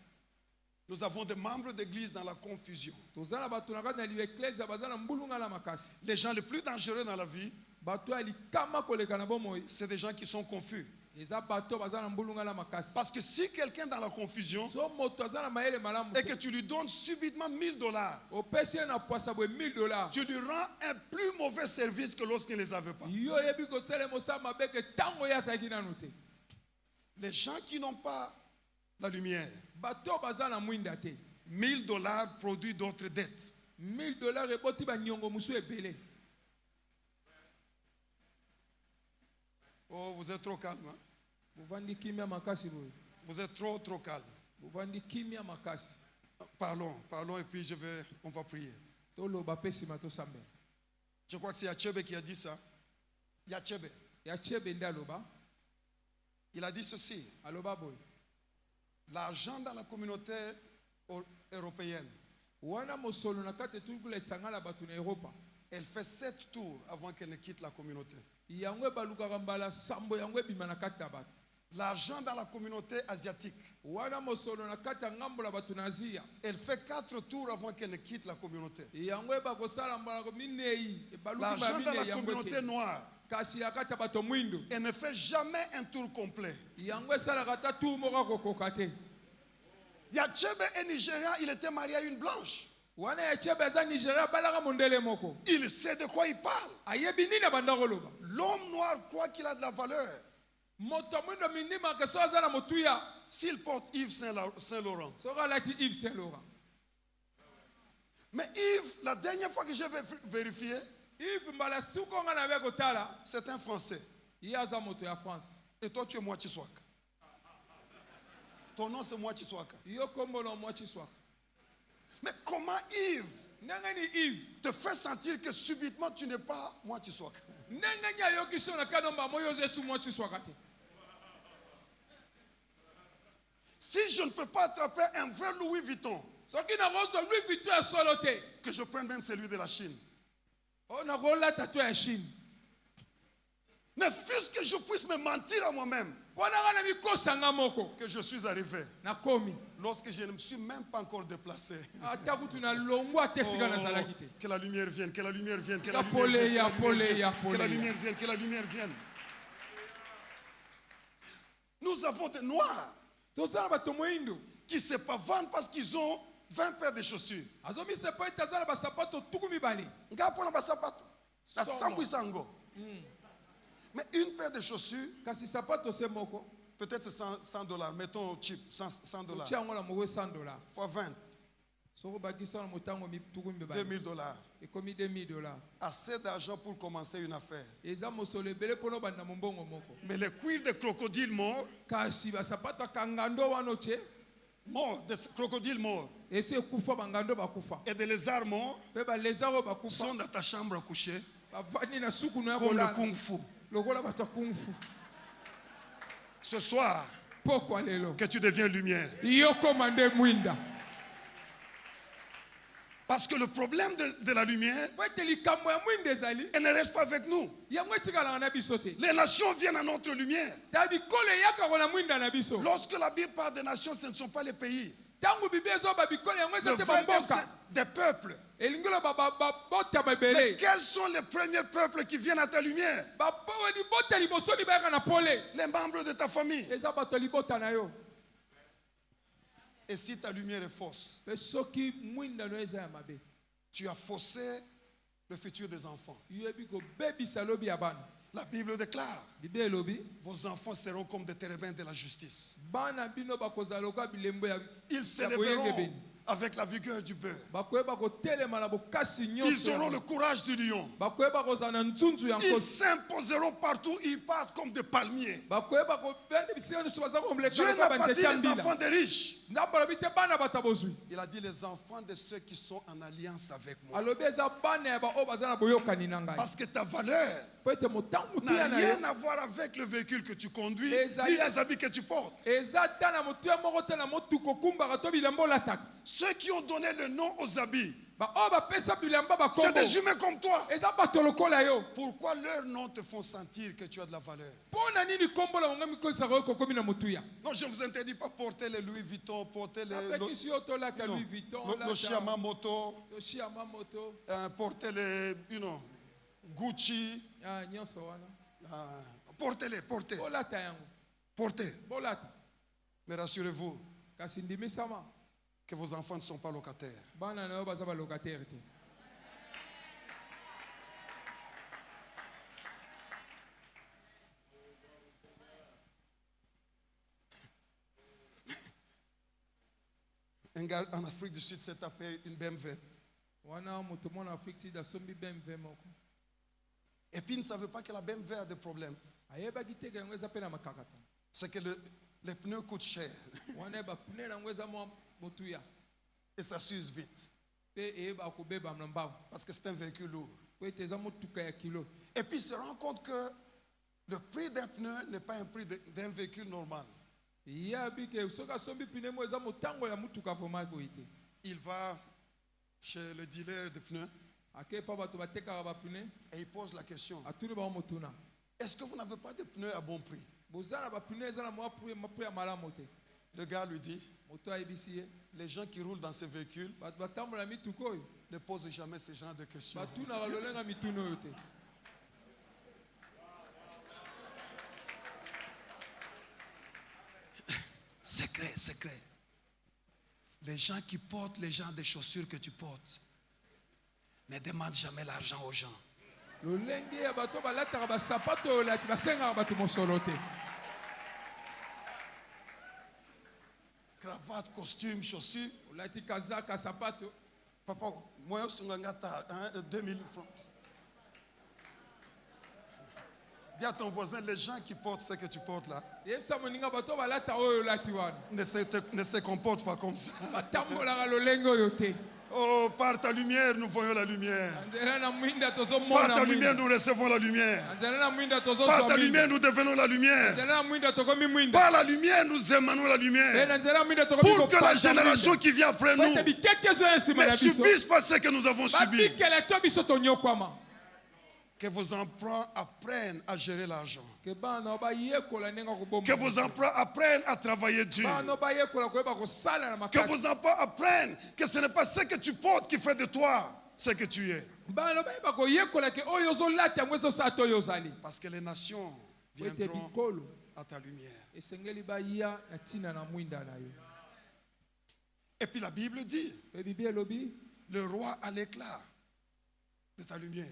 Nous avons des membres d'église dans la confusion.
Toza na bato na kati na lieklesia baza na mbulunga na makasi.
Les gens les plus dangereux dans la vie,
Bato ya likama koleka na bomoi,
c'est des gens qui sont confus.
eza bato baza na mbulunga na makasi.
Parce que si quelqu'un dans la confusion
So moto aza na mayele malamu
et que
te,
tu lui donnes subitement $1000,
opesi ye na poasa boye $1000,
tu lui rends un plus mauvais service que lorsqu'il ne les avait pas.
yo oyebi kosalela mosala mabe ke ntango ye azalaki nanu te.
Les gens qui n'ont pas la lumière,
Bato baza na mwinda te.
$1000 produit d'autres dettes.
$1000 eboti baniongo mosusu ebele.
Oh, vous êtes trop calme. Hein?
Bovandi kimia makasi boye.
Vous êtes trop calme.
Bovandi kimia makasi.
Parlons et puis on va prier.
Toloba pe sima tosambela.
Je crois que c'est Yachebe qui a dit ça. Yachebe.
Ya chebe nde aloba.
Il a dit ceci.
Aloba boye.
L'argent dans la communauté européenne,
Wana mosolo na kati tukula esangala bato na Europa.
elle fait 7 tours avant qu'elle ne quitte la communauté.
Yango ebalukaka mbala sambo yango ebima na kati ya bato.
L'argent dans la communauté asiatique,
Wana mosolo na kati ya ngambo la bato na Asia.
elle fait 4 tours avant qu'elle ne quitte la communauté.
Yango eba kosala mbala ko minei. Ebaluki ba
L'argent dans la
minei yango
communauté
te.
noire,
Kasi ya kati ya bato mwindo.
elle ne fait jamais un tour complet.
Yango esalaka ta tour moko kokoka te.
Yachebe est nigérian, il était marié à une blanche.
Wana ya chebe eza Nigeria balaka mondele moko.
Il sait de quoi il parle.
Ayebi nini banda koloba.
L'homme noir croit qu'il a de la valeur.
Moto mwindo minima ke so aza na motuya.
S'il porte Yves Saint-Laurent.
Soka lati Yves Saint Laurent.
Mais Yves, la dernière fois que j'ai vérifié,
Yves mbala suko nga na be kotala.
c'est un Français.
Ye aza moto ya France.
Et toi, tu es moitié Swaka. Ton nom, c'est moitié Swaka.
Yo kombo na mwachi swaka.
Mais comment Yves
Nangani Yves.
te fait sentir que subitement, tu n'es pas moitié Swaka?
Nangani ayoki so na kanomba moyo zesu mwachi swaka te.
Si je ne peux pas attraper un vrai Louis Vuitton,
Soki na rozo Louis Vuitton ya solo te.
que je prenne même celui de la Chine.
O na rola tato ya Chine.
Ne fût-ce que je puisse me mentir à moi-même
Wana ngana mikosanga moko.
que je suis arrivé
Na komi.
lorsque je ne me suis même pas encore déplacé.
Ata kutu na longwa te sika na zalaki te.
Que la lumière vienne, que la lumière vienne, que la
Ya
lumière
pole,
vienne,
ya pole, ya
que la
pole.
lumière vienne, que la lumière vienne. Nous avons des noirs
Tozana bato moindo.
qui se pavanent parce qu'ils ont 20 paires de chaussures.
Azomi se po etazana basapato tuku mibale.
Ngapo na basapato, na
Songo.
sambu sango. Mais une paire de chaussures,
Kasi sapato se moko.
peut-être c'est $100, mettons cheap, $100.
Tia ngo na moko $100.
Fois 20,
Soko bakisa na motango mi tuku mibale.
$2000.
Ekomi $2000.
Assez d'argent pour commencer une affaire.
Eza mosolo ebele pono banda mombongo moko.
Mais les cuirs de crocodile morts,
Kasi basapato kangando wano che.
morts, des crocodiles morts
Ese ekufa bangando bakufa.
et des lézards morts
Pe ba lezaro bakufa.
sont dans ta chambre à coucher
Bavani na suku na
comme le
kolala.
kung fu.
Lokola bato kung fu.
Ce soir,
Pourquoi lelo?
que tu deviens lumière.
Yo komande mwinda.
Parce que le problème de la lumière,
Wete likambo ya mwinda ezali.
elle ne reste pas avec nous.
Yango etikala na biso te.
Les nations viennent à notre lumière.
Ta bikolo yaka kona mwinda na biso.
Lorsque la Bible parle des nations, ce ne sont pas les pays.
Tango biblia ezo ba bikolo yango
Le
eza te
vrai thème,
bamboka.
c'est des peuples.
Elingelo bota
Mais
mabele.
quels sont les premiers peuples qui viennent à ta lumière?
Bapawa libota liboso ni bayaka na pole.
Les membres de ta famille.
Eza bato libota na yo.
Et si ta lumière est fausse,
Pe soki mwinda no eza ya mabe.
tu as faussé le futur des enfants.
Yebi ko baby salobi ya bana.
La Bible déclare,
Biblia elobi.
vos enfants seront comme des térébins de la justice.
Bana bino bakozala loka bilembo ya
Ils
ya
s'élèveront
boyengebeni.
avec la vigueur du bœuf.
bakoyeba kotelema na bokasi
Ils
nyonso
auront le courage du lion.
bakoyeba kozala na nzunzu ya
Ils
nkosi
s'imposeront partout, ils partent comme des palmiers.
bakoyeba kovanda bisika nyonso baza
Dieu
komuleka
n'a
lokola
pas dit
banzete ya
les enfants
mbila
des riches.
nzambe alobi te bana bato bozwi
Il a dit les enfants de ceux qui sont en alliance avec moi.
alobi eza bana ya baoyo baza na boyokani na ngai
Parce que ta valeur
po ete motango
n'a
motuya na yo
rien à voir avec le véhicule que tu conduis,
Et
ni les habits que tu portes.
eza ta na motuya moko te na motuka okumbaka to bilamba olataka
Ceux qui ont donné le nom aux habits,
baoyo bapesa bilamba
c'est
bakombo
des humains comme toi.
eza bato lokola yo
Pourquoi leurs noms te font sentir que tu as de la valeur?
mpo na nini kombo na monga mikozisaka yo kokomi na motuya
Non, je ne vous interdis pas de porter les Louis Vuitton, porter les
apekisi yo tolata
non,
louis vuitton
le Shima Moto,
yoshiyama moto
porter les Gucci.
nyonso wana
Portez-les, portez,
bolata yango
portez.
bolata
Mais rassurez-vous
kasi ndimisama
que vos enfants ne sont pas locataires.
bana na yo baza balocataire te
Un gars en Afrique du Sud s'est tapé une BMW.
wana moto mona afrique sud asombi bmv moko
Et puis il ne savait pas que la BMW a des problèmes.
ayebaki teke yango eza mpe na makakata
C'est que les pneus coûtent cher
wana bapune nango eza mwa motuya
et ça s'use vite.
mpe eyeba kobeba na mbango
Parce que c'est un véhicule lourd.
po ete eza motuka ya kilo
Et puis il se rend compte que le prix d'un pneu n'est pas un prix d'un véhicule normal.
yabi ke soki asombi pine mo eza motango ya motuka vraimen boye te
Il va chez le dealer de pneus
ake pa bato batekaka bapune
et il pose la question.
atuni bango motuna
Est-ce que vous n'avez pas de pneus à bon prix?
boza na bapune eza na mwa po ya malamu te
Le gars lui dit,
moto ayebisi ye
les gens qui roulent dans ces véhicules
bato batambola mituka oyo
ne posent jamais ce genre de questions.
batunaka lolenga mituna oyo te
Secret, secret. Les gens qui portent les genres de chaussures que tu portes ne demandent jamais l'argent aux gens.
lolenge ya bato balataka basapato oyo olati basengaka bato mosolo te
Cravate, costume, chaussures.
olati kazaka sapato
Papa, moi, je suis 2000 francs. Dis à ton voisin, les gens qui portent ce que tu portes là
yebisa moninga bato balata oyo olati wana
ne se comportent pas comme ça.
batambolaka lolenge oyo te
Oh, par ta lumière, nous voyons la lumière.
nzela na mwinda
Par
tozomona
ta lumière,
mwinda
nous recevons la lumière.
nzela na mwinda
Par
tozozwa
ta
mwinda
lumière, nous devenons la lumière.
nzela na mwinda tokomi mwinda
Par la lumière, nous émanons la
pe
lumière.
na nzela na mwinda tokomi
Pour que la génération qui vient après nous
ete bikekeso ya nsima
ne
na biso
subisse pas ce que nous avons subi.
babikele to biso tonyokwama
Que vos emprunts apprennent à gérer l'argent.
ke bana bayekola ndenge
Que vos emprunts apprennent à travailler dur.
bana bayekola koyeba kosala na
Que
makasi
vos emprunts apprennent que ce n'est pas ce que tu portes qui fait de toi ce que tu es.
bana bayeba koyekola ke oyo ozolata yango ezosala te oyo ozali
Parce que les nations
po ete
viendront
bikolo
à ta lumière.
esengeli baya na ntina na mwinda na yo
Et puis la Bible dit,
pe bibi elobi
le roi a l'éclat de ta lumière.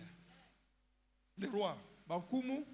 Les rois
bankumu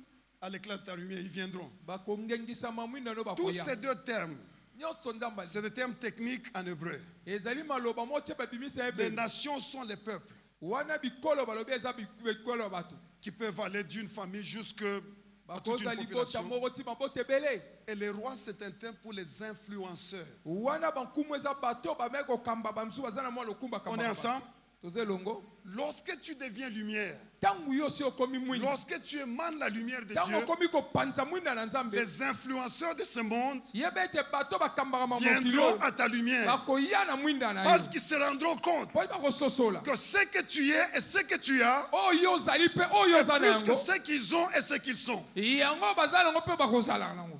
à l'éclat de ta lumière, ils viendront.
bakongengisama mwinda no
Tous
bakoya
ces deux termes,
nyonso ndambali
c'est des termes techniques en hébreu.
ezali maloba mo tie babimisa
Les
ebele
nations sont les peuples
wana bikolo balobi eza bikolo bato
qui peuvent aller d'une famille jusqu'à toute
bakoza
une
libota
population.
moko ti mabota ebele
Et les rois, c'est un terme pour les influenceurs.
wana bankumu eza bato bameki kokamba bamisu baza na mwa lokumba
On est ensemble?
toza elongo
Lorsque tu deviens lumière,
ntango yo si okomi mwinda
lorsque tu émanes la lumière de
ntango
Dieu,
okomi kopanza mwinda na nzambe
les influenceurs de ce monde
yeba ete bato bakambaka
viendront
mamokilo
à ta lumière
bakoya na mwinda na yo
parce qu'ils se rendront compte
po bakososola
que ce que tu es et ce que tu as
oyo ozali mpe oyo
est
oza na
plus que
yango
ce qu'ils ont et ce qu'ils sont.
yango baza nango mpe bakozalaka nango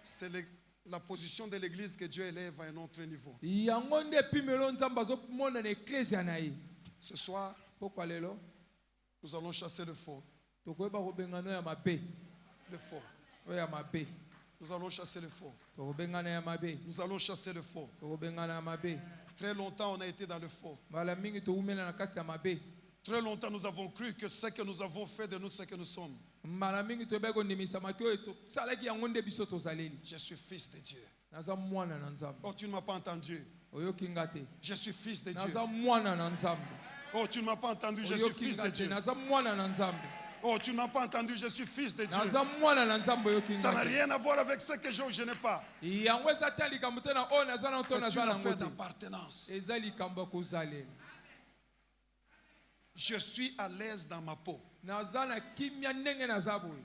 C'est la position de l'église que Dieu élève à un autre niveau.
yango nde epimelo nzambe azomona na eklesia na ye
Ce soir,
pokwa lelo
nous allons chasser le faux.
tokoyeba kobengana oyo ya mabe
Le faux.
oyo ya mabe
Nous allons chasser le faux.
tokobengana ya mabe
Nous allons chasser le faux.
tokobengana ya mabe
Très longtemps, on a été dans le faux.
mbala mingi toumela na kati ya mabe
Très longtemps, nous avons cru que ce que nous avons fait de nous, ce que nous sommes.
mbala mingi toyebaki kondimisama oyo tosalaki yango nde biso tozaleli
Je suis fils de Dieu.
naza mwana na nzambe
Oh, tu ne m'as pas entendu.
oyoki nga te.
Je suis fils de Dieu.
Naza mwana na Nzambe.
Oh, tu ne m'as pas entendu, je suis
Oyoki
fils
nga
de
te.
Dieu.
Naza mwana na Nzambe.
Oh, tu ne m'as pas entendu, je suis fils de Dieu.
Naza mwana na Nzambe oyoki
Ça n'a
nga te.
rien à voir avec ce que je n'ai pas.
Yango eza te likambo te na oyo naza na
C'est
to
une
naza na
affaire
ngo te.
d'appartenance.
Eza likambo ya kozalela.
Je suis à l'aise dans ma peau.
Naza na kimia ndenge naza boye.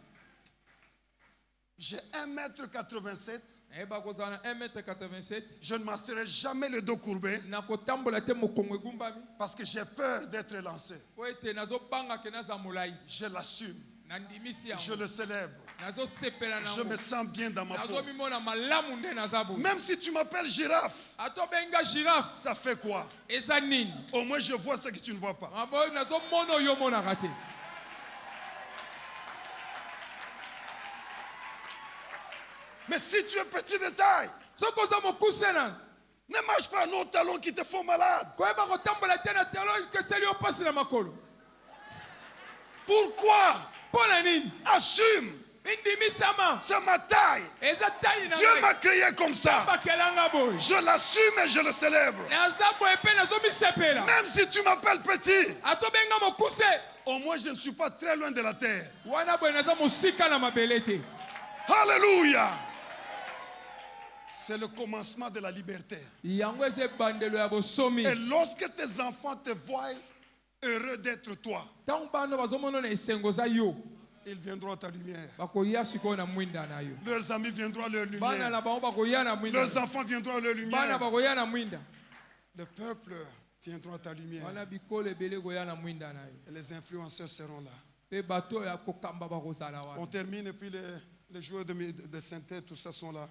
J'ai 1m87.
Eba kozala na 1m87.
Je ne m'asserai jamais le dos courbé
Na kotambola te mokongo egumbami.
parce que j'ai peur d'être lancé.
Po ete nazobanga ke naza molai.
Je l'assume.
Nandimisi
Je
yango.
le célèbre.
Nazosepela
Je me
nango.
sens bien dans ma peau.
Nazomimona malamu nde naza boye.
Même si tu m'appelles girafe,
Atobenga girafe.
ça fait quoi?
Eza nini?
Au moins je vois ce que tu ne vois pas.
Abo nazomona oyo omonaka te.
Mais si tu es petit de taille,
Soki oza mokuse na
ne marche pas à nos talons qui te font malade.
koyeba kotambola te na telo ekeseli yo mpasi na makolo.
Pourquoi?
Mpo na nini?
Assume,
Indimisama.
c'est ma taille.
Eza tayi na
Dieu
ngai.
m'a créé comme ça.
Bakelanga boye.
Je l'assume et je le célèbre.
Naza boye mpe nazomisepela.
Même si tu m'appelles petit,
Atobenga mokuse.
au moins je ne suis pas très loin de la terre.
Wana boye naza mosika na mabele te.
Alléluia. C'est le commencement de la liberté.
Yango eza ebandelo ya bosomi.
Et lorsque tes enfants te voient heureux d'être toi,
Ntango bana bazomona na esengo za yo.
ils viendront à ta lumière.
Bakoya sikoyo na mwinda na yo.
Leurs amis viendront à leur
Bana
lumière.
na bango bakoya na mwinda.
Leurs enfants viendront à leur
Bana
lumière.
bakoya na mwinda.
Le peuple viendra à ta lumière.
Wana bikolo ebele koya na mwinda na yo.
Et les influenceurs seront là.
Pe bato ya kokamba bakozala
On
wana.
termine et puis les joueurs de synthèse, tout ça sont là.